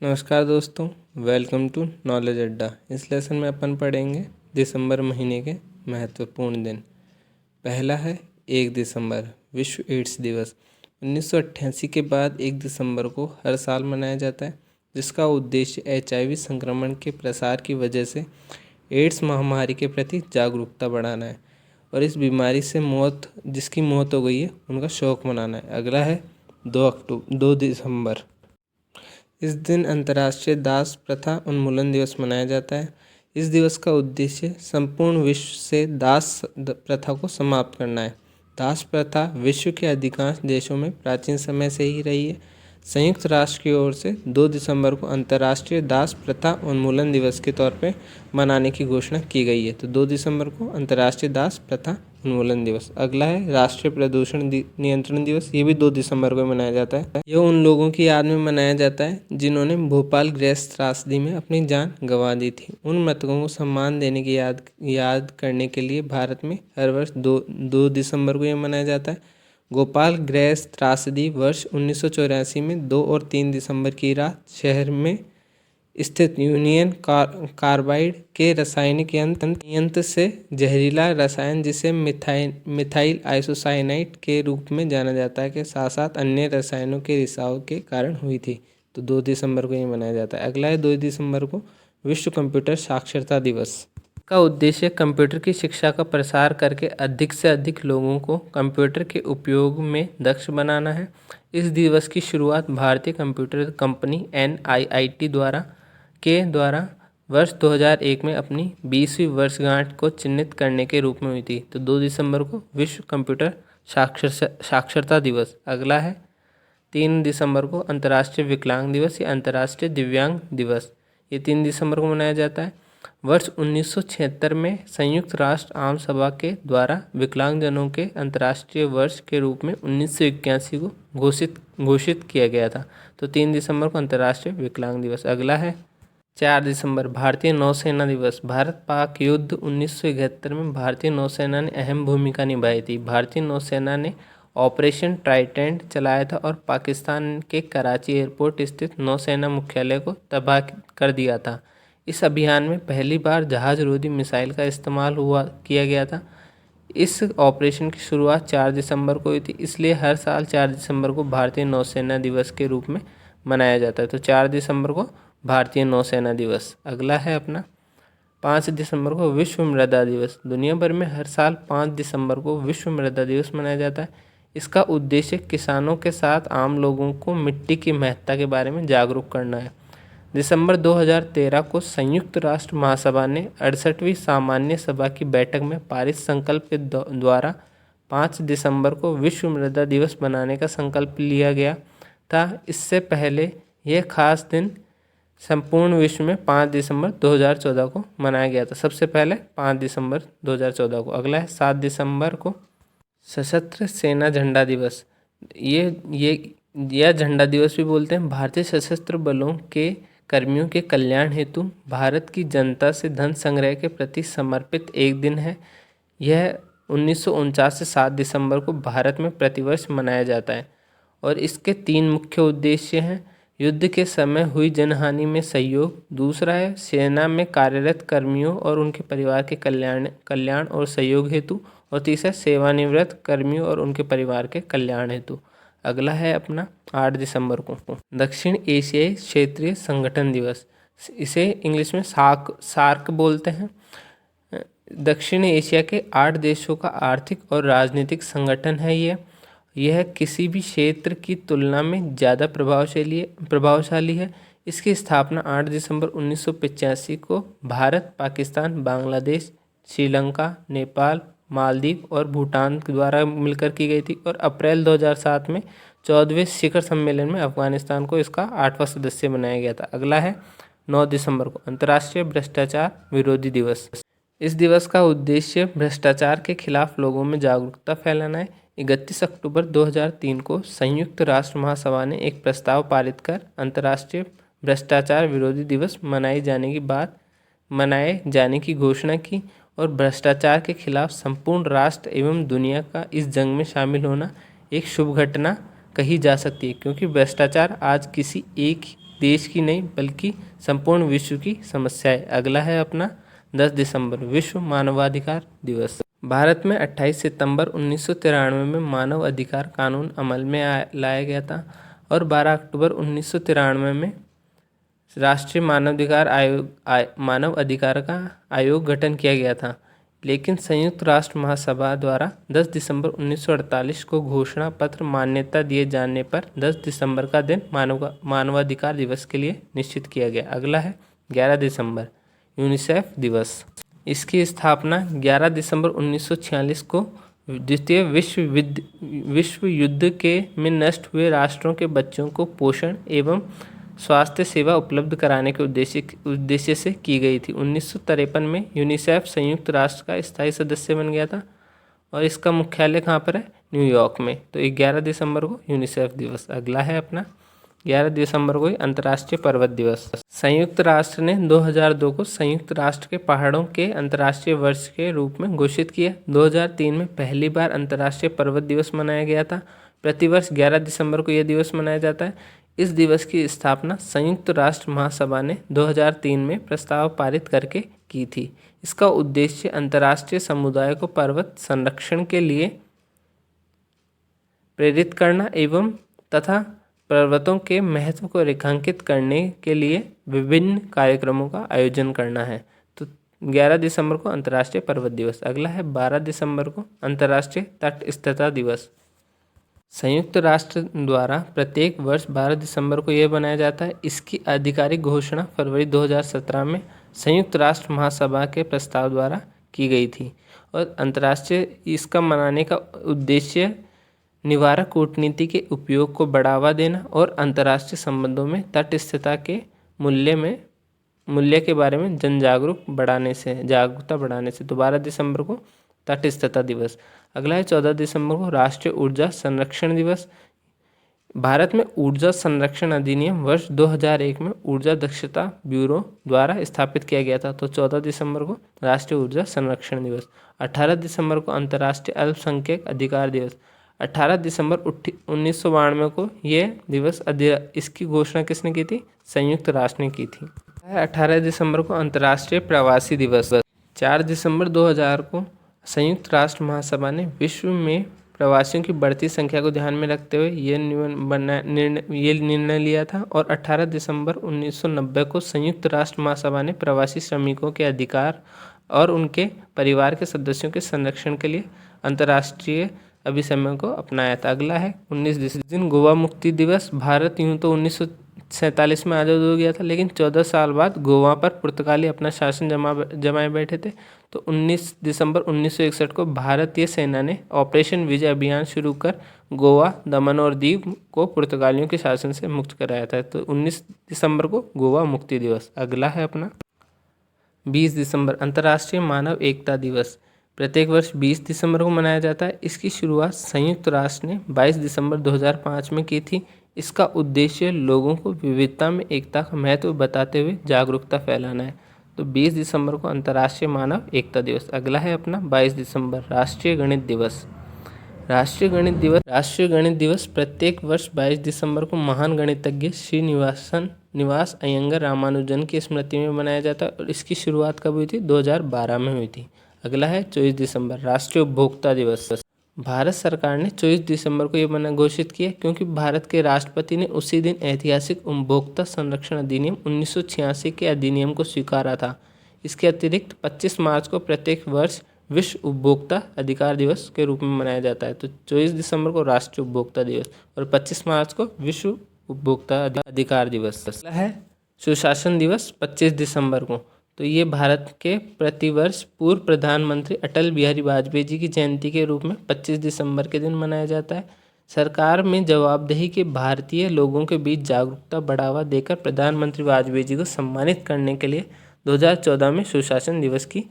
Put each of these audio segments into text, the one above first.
नमस्कार दोस्तों, welcome to knowledge अड्डा। इस लेसन में अपन पढ़ेंगे दिसंबर महीने के महत्वपूर्ण दिन। पहला है 1 दिसंबर, विश्व एड्स दिवस। 1988 के बाद 1 दिसंबर को हर साल मनाया जाता है, जिसका उद्देश्य HIV संक्रमण के प्रसार की वजह से एड्स महामारी के प्रति जागरूकता बढ़ाना है और इस बीमारी से जिसकी मौत हो गई है उनका शोक मनाना है। अगला है 2 दिसंबर। इस दिन अंतर्राष्ट्रीय दास प्रथा उन्मूलन दिवस मनाया जाता है। इस दिवस का उद्देश्य संपूर्ण विश्व से दास प्रथा को समाप्त करना है। दास प्रथा विश्व के अधिकांश देशों में प्राचीन समय से ही रही है। संयुक्त राष्ट्र की ओर से 2 दिसंबर को अंतर्राष्ट्रीय दास प्रथा उन्मूलन दिवस के तौर पे मनाने की घोषणा की गई है। तो 2 दिसंबर को अंतर्राष्ट्रीय दास प्रथा उन्मूलन दिवस। अगला है राष्ट्रीय प्रदूषण नियंत्रण दिवस। ये भी 2 दिसंबर को मनाया जाता है। यह उन लोगों की याद में मनाया जाता है जिन्होंने भोपाल गैस त्रासदी में अपनी जान गंवा दी थी। उन मृतकों को सम्मान देने की याद करने के लिए भारत में हर वर्ष 2 दिसंबर को यह मनाया जाता है। भोपाल गैस त्रासदी वर्ष 1984 में 2 और 3 दिसंबर की रात शहर में स्थित यूनियन कार्बाइड के रासायनिक यंत्र से जहरीला रसायन, जिसे मिथाइल आइसोसाइनाइड के रूप में जाना जाता है, के साथ साथ अन्य रसायनों के रिसाव के कारण हुई थी। तो 2 दिसंबर को ये मनाया जाता है। अगला है 2 दिसंबर को विश्व कंप्यूटर साक्षरता दिवस। का उद्देश्य कंप्यूटर की शिक्षा का प्रसार करके अधिक से अधिक लोगों को कंप्यूटर के उपयोग में दक्ष बनाना है। इस दिवस की शुरुआत भारतीय कंप्यूटर कंपनी NIIT द्वारा वर्ष 2001 में अपनी 20वीं वर्षगांठ को चिन्हित करने के रूप में हुई थी। तो 2 दिसंबर को विश्व कंप्यूटर साक्षरता दिवस। अगला है 3 दिसंबर को अंतर्राष्ट्रीय विकलांग दिवस या अंतर्राष्ट्रीय दिव्यांग दिवस। ये 3 दिसंबर को मनाया जाता है। वर्ष 1976 में संयुक्त राष्ट्र आम सभा के द्वारा विकलांगजनों के अंतर्राष्ट्रीय वर्ष के रूप में 1981 को घोषित किया गया था। तो 3 दिसंबर को अंतर्राष्ट्रीय विकलांग दिवस। अगला है 4 दिसंबर भारतीय नौसेना दिवस। भारत पाक युद्ध 1971 में भारतीय नौसेना ने अहम भूमिका निभाई थी। भारतीय नौसेना ने ऑपरेशन ट्राइडेंट चलाया था और पाकिस्तान के कराची एयरपोर्ट स्थित नौसेना मुख्यालय को तबाह कर दिया था। इस अभियान में पहली बार जहाज रोधी मिसाइल का इस्तेमाल किया गया था। इस ऑपरेशन की शुरुआत 4 दिसंबर को हुई थी, इसलिए हर साल 4 दिसंबर को भारतीय नौसेना दिवस के रूप में मनाया जाता है। तो 4 दिसंबर को भारतीय नौसेना दिवस। अगला है अपना 5 दिसंबर को विश्व मृदा दिवस। दुनिया भर में हर साल 5 दिसंबर को विश्व मृदा दिवस मनाया जाता है। इसका उद्देश्य किसानों के साथ आम लोगों को मिट्टी की महत्ता के बारे में जागरूक करना है। दिसंबर 2013 को संयुक्त राष्ट्र महासभा ने 68वीं सामान्य सभा की बैठक में पारित संकल्प के द्वारा 5 दिसंबर को विश्व मृदा दिवस बनाने का संकल्प लिया गया था। इससे पहले यह खास दिन संपूर्ण विश्व में 5 दिसंबर 2014 को मनाया गया था। सबसे पहले 5 दिसंबर 2014 को। अगला है 7 दिसंबर को सशस्त्र सेना झंडा दिवस। यह झंडा दिवस भी बोलते हैं। भारतीय सशस्त्र बलों के कर्मियों के कल्याण हेतु भारत की जनता से धन संग्रह के प्रति समर्पित एक दिन है। यह 1949 से 7 दिसंबर को भारत में प्रतिवर्ष मनाया जाता है और इसके 3 मुख्य उद्देश्य हैं। युद्ध के समय हुई जनहानि में सहयोग, दूसरा है सेना में कार्यरत कर्मियों और उनके परिवार के कल्याण और सहयोग हेतु, और तीसरा सेवानिवृत्त कर्मियों और उनके परिवार के कल्याण हेतु। अगला है अपना 8 दिसंबर को दक्षिण एशियाई क्षेत्रीय संगठन दिवस। इसे इंग्लिश में सार्क बोलते हैं। दक्षिण एशिया के 8 देशों का आर्थिक और राजनीतिक संगठन है। यह किसी भी क्षेत्र की तुलना में ज़्यादा प्रभावशाली है। इसकी स्थापना 8 दिसंबर 1985 को भारत, पाकिस्तान, बांग्लादेश, श्रीलंका, नेपाल, मालदीव और भूटान के द्वारा मिलकर की गई थी और अप्रैल 2007 में 14वें शिखर सम्मेलन में अफगानिस्तान को इसका 8वां सदस्य बनाया गया था। अगला है 9 दिसंबर को अंतर्राष्ट्रीय भ्रष्टाचार विरोधी दिवस। इस दिवस का उद्देश्य भ्रष्टाचार के खिलाफ लोगों में जागरूकता फैलाना है। 31 अक्टूबर 2003 को संयुक्त राष्ट्र महासभा ने एक प्रस्ताव पारित कर अंतर्राष्ट्रीय भ्रष्टाचार विरोधी दिवस मनाए जाने की घोषणा की और भ्रष्टाचार के खिलाफ संपूर्ण राष्ट्र एवं दुनिया का इस जंग में शामिल होना एक शुभ घटना कही जा सकती है, क्योंकि भ्रष्टाचार आज किसी एक देश की नहीं बल्कि संपूर्ण विश्व की समस्या है। अगला है अपना 10 दिसंबर विश्व मानवाधिकार दिवस। भारत में 28 सितंबर 1993 में मानव अधिकार कानून अमल में लाया गया था और 12 अक्टूबर 1993 में राष्ट्रीय मानव अधिकार का आयोग गठन किया गया था। लेकिन संयुक्त राष्ट्र महासभा द्वारा 10 दिसंबर 1948 को घोषणा पत्र मान्यता दिए जाने पर 10 दिसंबर का दिन मानवाधिकार दिवस के लिए निश्चित किया गया। अगला है 11 दिसंबर यूनिसेफ दिवस। इसकी स्थापना 11 दिसंबर 1946 को द्वितीय विश्व युद्ध में नष्ट हुए राष्ट्रों के बच्चों को पोषण एवं स्वास्थ्य सेवा उपलब्ध कराने के उद्देश्य से की गई थी। 1953 में यूनिसेफ संयुक्त राष्ट्र का स्थायी सदस्य बन गया था और इसका मुख्यालय कहाँ पर है? न्यूयॉर्क में। तो 11 दिसंबर को यूनिसेफ दिवस। अगला है अपना 11 दिसंबर को अंतर्राष्ट्रीय पर्वत दिवस। संयुक्त राष्ट्र ने 2002 को संयुक्त राष्ट्र के पहाड़ों के अंतर्राष्ट्रीय वर्ष के रूप में घोषित किया। 2003 में पहली बार अंतर्राष्ट्रीय पर्वत दिवस मनाया गया था। प्रतिवर्ष 11 दिसंबर को यह दिवस मनाया जाता है। इस दिवस की स्थापना संयुक्त राष्ट्र महासभा ने 2003 में प्रस्ताव पारित करके की थी। इसका उद्देश्य अंतर्राष्ट्रीय समुदाय को पर्वत संरक्षण के लिए प्रेरित करना एवं तथा पर्वतों के महत्व को रेखांकित करने के लिए विभिन्न कार्यक्रमों का आयोजन करना है। तो 11 दिसंबर को अंतर्राष्ट्रीय पर्वत दिवस। अगला है 12 दिसंबर को अंतर्राष्ट्रीय तटस्थता दिवस। संयुक्त राष्ट्र द्वारा प्रत्येक वर्ष 12 दिसंबर को यह बनाया जाता है। इसकी आधिकारिक घोषणा फरवरी 2017 में संयुक्त राष्ट्र महासभा के प्रस्ताव द्वारा की गई थी और अंतर्राष्ट्रीय इसका मनाने का उद्देश्य निवारक कूटनीति के उपयोग को बढ़ावा देना और अंतर्राष्ट्रीय संबंधों में तटस्थता के मूल्य के बारे में जागरूकता बढ़ाने से। तो 12 दिसंबर को तटस्थता दिवस। अगला है 14 दिसंबर को राष्ट्रीय ऊर्जा संरक्षण दिवस। भारत में ऊर्जा संरक्षण अधिनियम वर्ष 2001 में ऊर्जा दक्षता ब्यूरो द्वारा स्थापित किया गया था। तो 14 दिसंबर को राष्ट्रीय ऊर्जा संरक्षण दिवस। 18 दिसंबर को अंतर्राष्ट्रीय अल्पसंख्यक अधिकार दिवस। 18 दिसंबर 1992 को यह दिवस इसकी घोषणा किसने की थी? संयुक्त राष्ट्र ने की थी। 18 दिसंबर को अंतर्राष्ट्रीय प्रवासी दिवस। 4 दिसंबर 2000 को संयुक्त राष्ट्र महासभा ने विश्व में प्रवासियों की बढ़ती संख्या को ध्यान में रखते हुए ये निर्णय लिया था और 18 दिसंबर 1990 को संयुक्त राष्ट्र महासभा ने प्रवासी श्रमिकों के अधिकार और उनके परिवार के सदस्यों के संरक्षण के लिए अंतर्राष्ट्रीय अभिसमय को अपनाया था। अगला है 19 दिन गोवा मुक्ति दिवस। भारत यूं तो 1947 में आज़ाद हो गया था, लेकिन 14 साल बाद गोवा पर पुर्तगाली अपना शासन जमाए बैठे थे। तो 19 दिसंबर 1961 को भारतीय सेना ने ऑपरेशन विजय अभियान शुरू कर गोवा, दमन और दीव को पुर्तगालियों के शासन से मुक्त कराया था। तो 19 दिसंबर को गोवा मुक्ति दिवस। अगला है अपना 20 दिसंबर अंतर्राष्ट्रीय मानव एकता दिवस। प्रत्येक वर्ष 20 दिसंबर को मनाया जाता है। इसकी शुरुआत संयुक्त राष्ट्र ने 22 दिसंबर 2005 में की थी। इसका उद्देश्य लोगों को विविधता में एकता का महत्व बताते हुए जागरूकता फैलाना है। तो 20 दिसंबर को अंतर्राष्ट्रीय मानव एकता दिवस। अगला है अपना 22 दिसंबर राष्ट्रीय गणित दिवस। राष्ट्रीय गणित दिवस प्रत्येक वर्ष 22 दिसंबर को महान गणितज्ञ श्री निवास अयंगर रामानुजन की स्मृति में मनाया जाता है और इसकी शुरुआत कब हुई थी? 2012 में हुई थी। अगला है 24 दिसंबर राष्ट्रीय उपभोक्ता दिवस। भारत सरकार ने 24 दिसंबर को यह घोषित किया क्योंकि भारत के राष्ट्रपति ने उसी दिन ऐतिहासिक उपभोक्ता संरक्षण अधिनियम 1986 के अधिनियम को स्वीकारा था। इसके अतिरिक्त 25 मार्च को प्रत्येक वर्ष विश्व उपभोक्ता अधिकार दिवस के रूप में मनाया जाता है। तो 24 दिसंबर को राष्ट्रीय उपभोक्ता दिवस और 25 मार्च को विश्व उपभोक्ता अधिकार दिवस है। सुशासन दिवस 25 दिसंबर को। तो ये भारत के प्रतिवर्ष पूर्व प्रधानमंत्री अटल बिहारी वाजपेयी जी की जयंती के रूप में 25 दिसंबर के दिन मनाया जाता है। सरकार में जवाबदेही के भारतीय लोगों के बीच जागरूकता बढ़ावा देकर प्रधानमंत्री वाजपेयी जी को सम्मानित करने के लिए 2014 में सुशासन दिवस की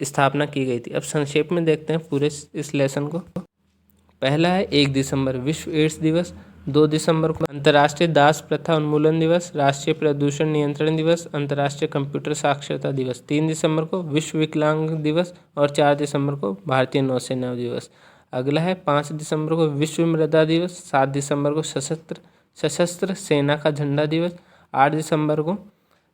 स्थापना की गई थी। अब संक्षेप में देखते हैं पूरे इस लेसन को। पहला है 1 दिसंबर विश्व एड्स दिवस। 2 दिसंबर को अंतर्राष्ट्रीय दास प्रथा उन्मूलन दिवस, राष्ट्रीय प्रदूषण नियंत्रण दिवस, अंतर्राष्ट्रीय कंप्यूटर साक्षरता दिवस। 3 दिसंबर को विश्व विकलांग दिवस और 4 दिसंबर को भारतीय नौसेना दिवस। अगला है 5 दिसंबर को विश्व मृदा दिवस। 7 दिसंबर को सशस्त्र सेना का झंडा दिवस। 8 दिसंबर को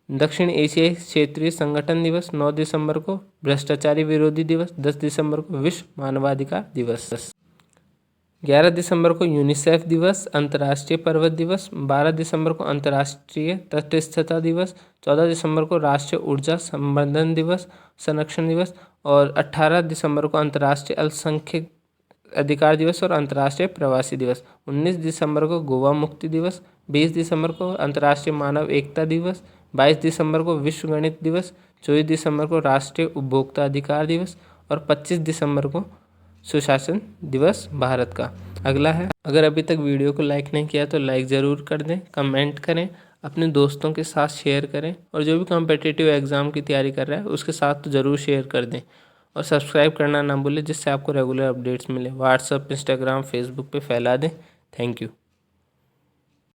दक्षिण एशियाई क्षेत्रीय संगठन दिवस, 9 दिसंबर को भ्रष्टाचारी विरोधी दिवस, 10 दिसंबर को विश्व मानवाधिकार दिवस, 11 दिसंबर को यूनिसेफ दिवस अंतर्राष्ट्रीय पर्वत दिवस, 12 दिसंबर को अंतर्राष्ट्रीय तटस्थता दिवस, 14 दिसंबर को राष्ट्रीय ऊर्जा संवर्धन दिवस संरक्षण दिवस और 18 दिसंबर को अंतर्राष्ट्रीय अल्पसंख्यक अधिकार दिवस और अंतर्राष्ट्रीय प्रवासी दिवस, 19 दिसंबर को गोवा मुक्ति दिवस, 20 दिसंबर को अंतर्राष्ट्रीय मानव एकता दिवस, 22 दिसंबर को विश्व गणित दिवस, 24 दिसंबर को राष्ट्रीय उपभोक्ता अधिकार दिवस और 25 दिसंबर को सुशासन दिवस भारत का। अगला है, अगर अभी तक वीडियो को लाइक नहीं किया तो लाइक ज़रूर कर दें, कमेंट करें, अपने दोस्तों के साथ शेयर करें और जो भी कॉम्पिटिटिव एग्ज़ाम की तैयारी कर रहा है उसके साथ तो ज़रूर शेयर कर दें और सब्सक्राइब करना ना भूलें जिससे आपको रेगुलर अपडेट्स मिले। व्हाट्सएप, इंस्टाग्राम, फेसबुक पे फैला दें। Thank you.